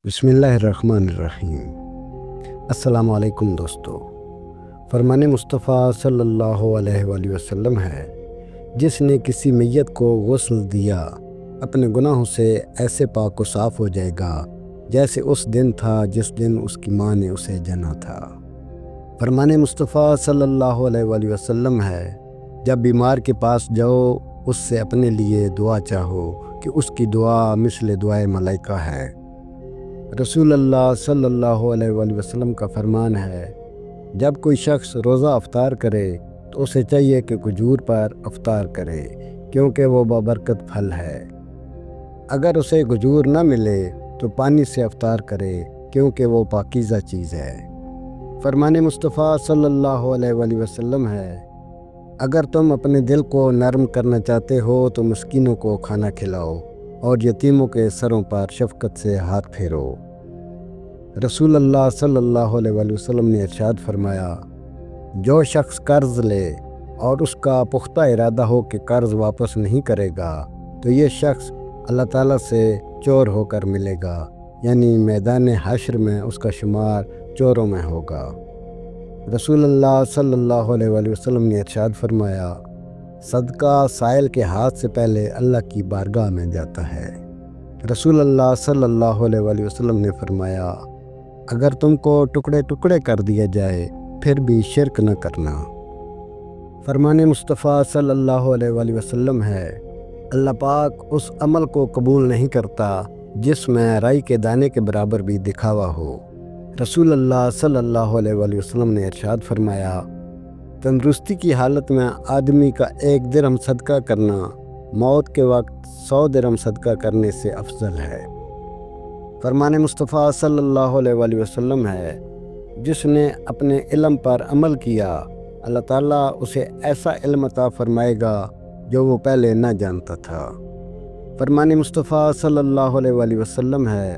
بسم اللہ الرحمن الرحیم۔ السلام علیکم دوستو۔ فرمان مصطفیٰ صلی اللہ علیہ وآلہ وسلم ہے، جس نے کسی میت کو غسل دیا اپنے گناہوں سے ایسے پاک و صاف ہو جائے گا جیسے اس دن تھا جس دن اس کی ماں نے اسے جنا تھا۔ فرمان مصطفیٰ صلی اللہ علیہ وآلہ وسلم ہے، جب بیمار کے پاس جاؤ اس سے اپنے لیے دعا چاہو کہ اس کی دعا مثل دعائے ملائکہ ہے۔ رسول اللہ صلی اللہ علیہ وآلہ وسلم کا فرمان ہے، جب کوئی شخص روزہ افطار کرے تو اسے چاہیے کہ کھجور پر افطار کرے، کیونکہ وہ بابرکت پھل ہے۔ اگر اسے کھجور نہ ملے تو پانی سے افطار کرے، کیونکہ وہ پاکیزہ چیز ہے۔ فرمان مصطفیٰ صلی اللہ علیہ وآلہ وسلم ہے، اگر تم اپنے دل کو نرم کرنا چاہتے ہو تو مسکینوں کو کھانا کھلاؤ اور یتیموں کے سروں پر شفقت سے ہاتھ پھیرو۔ رسول اللہ صلی اللہ علیہ وآلہ وسلم نے ارشاد فرمایا، جو شخص قرض لے اور اس کا پختہ ارادہ ہو کہ قرض واپس نہیں کرے گا تو یہ شخص اللہ تعالیٰ سے چور ہو کر ملے گا، یعنی میدان حشر میں اس کا شمار چوروں میں ہوگا۔ رسول اللہ صلی اللہ علیہ وآلہ وسلم نے ارشاد فرمایا، صدقہ سائل کے ہاتھ سے پہلے اللہ کی بارگاہ میں جاتا ہے۔ رسول اللہ صلی اللہ علیہ وآلہ وسلم نے فرمایا، اگر تم کو ٹکڑے ٹکڑے کر دیا جائے پھر بھی شرک نہ کرنا۔ فرمان مصطفیٰ صلی اللہ علیہ وآلہ وسلم ہے، اللہ پاک اس عمل کو قبول نہیں کرتا جس میں رائی کے دانے کے برابر بھی دکھاوا ہو۔ رسول اللہ صلی اللہ علیہ وآلہ وسلم نے ارشاد فرمایا، تندرستی کی حالت میں آدمی کا 1 درہم صدقہ کرنا موت کے وقت 100 درہم صدقہ کرنے سے افضل ہے۔ فرمان مصطفیٰ صلی اللہ علیہ وآلہ وسلم ہے، جس نے اپنے علم پر عمل کیا اللہ تعالیٰ اسے ایسا علم عطا فرمائے گا جو وہ پہلے نہ جانتا تھا۔ فرمان مصطفیٰ صلی اللہ علیہ وآلہ وسلم ہے،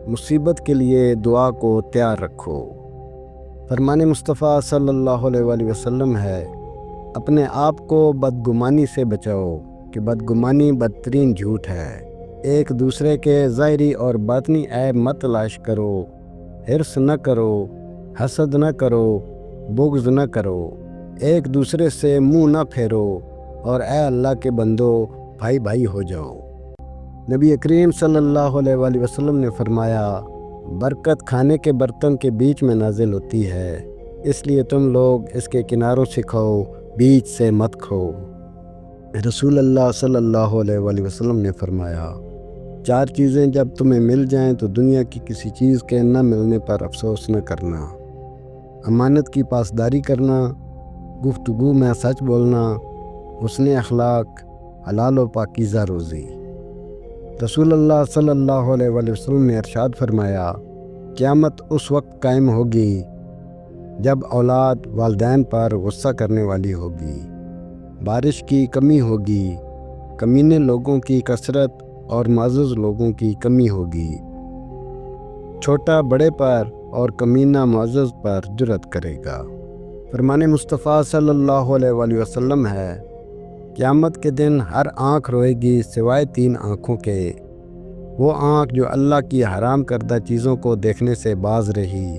مصیبت کے لیے دعا کو تیار رکھو۔ فرمان مصطفیٰ صلی اللہ علیہ وآلہ وسلم ہے، اپنے آپ کو بدگمانی سے بچاؤ کہ بدگمانی بدترین جھوٹ ہے۔ ایک دوسرے کے ظاہری اور باطنی عیب مت تلاش کرو، حرص نہ کرو، حسد نہ کرو، بغض نہ کرو، ایک دوسرے سے منہ نہ پھیرو، اور اے اللہ کے بندو بھائی بھائی ہو جاؤ۔ نبی کریم صلی اللہ علیہ وآلہ وسلم نے فرمایا، برکت کھانے کے برتن کے بیچ میں نازل ہوتی ہے، اس لیے تم لوگ اس کے کناروں سے کھاؤ، بیچ سے مت کھاؤ۔ رسول اللہ صلی اللہ علیہ وآلہ وسلم نے فرمایا، 4 چیزیں جب تمہیں مل جائیں تو دنیا کی کسی چیز کے نہ ملنے پر افسوس نہ کرنا۔ امانت کی پاسداری کرنا، گفتگو میں سچ بولنا، حسن اخلاق، حلال و پاکیزہ روزی۔ رسول اللہ صلی اللہ علیہ وآلہ وسلم نے ارشاد فرمایا، قیامت اس وقت قائم ہوگی جب اولاد والدین پر غصہ کرنے والی ہوگی، بارش کی کمی ہوگی، کمینے لوگوں کی کثرت اور معزز لوگوں کی کمی ہوگی، چھوٹا بڑے پر اور کمینہ معزز پر جرأت کرے گا۔ فرمان مصطفیٰ صلی اللہ علیہ وآلہ وسلم ہے، قیامت کے دن ہر آنکھ روئے گی سوائے 3 آنکھوں کے، وہ آنکھ جو اللہ کی حرام کردہ چیزوں کو دیکھنے سے باز رہی،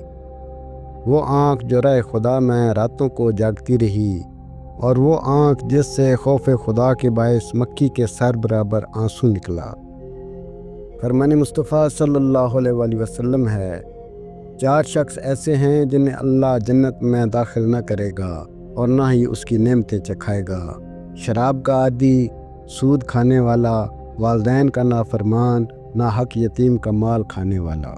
وہ آنکھ جو رائے خدا میں راتوں کو جاگتی رہی، اور وہ آنکھ جس سے خوف خدا کے باعث مکھی کے سر برابر آنسو نکلا۔ فرمان مصطفیٰ صلی اللہ علیہ وآلہ وسلم ہے، 4 شخص ایسے ہیں جنہیں اللہ جنت میں داخل نہ کرے گا اور نہ ہی اس کی نعمتیں چکھائے گا، شراب کا عادی، سود کھانے والا، والدین کا نافرمان، ناحق یتیم کا مال کھانے والا۔